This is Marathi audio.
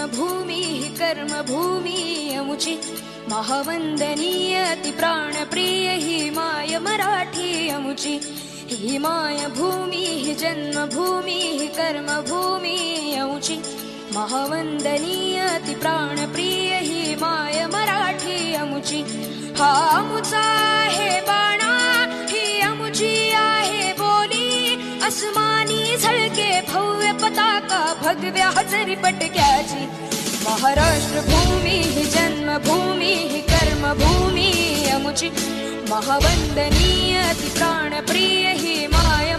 जन्मभूमी हि कर्मभूमी अमुची महावंदनीय अति प्राणप्रिय ही माय मराठी अमुची ही माय भूमी हि जन्मभूमी हि कर्मभूमी अमुची महावंदनीय अति प्राणप्रिय ही माय मराठी अमुची हा अमुचा आहे बाणा ही अमुची आहे बोली अस्मानी झळके भव्य पताका भगव्या हजरी पटक्याची महाराष्ट्र भूमी ही जन्मभूमी ही कर्मभूमी अमुची महावंदनीय अति प्राणप्रिय ही माय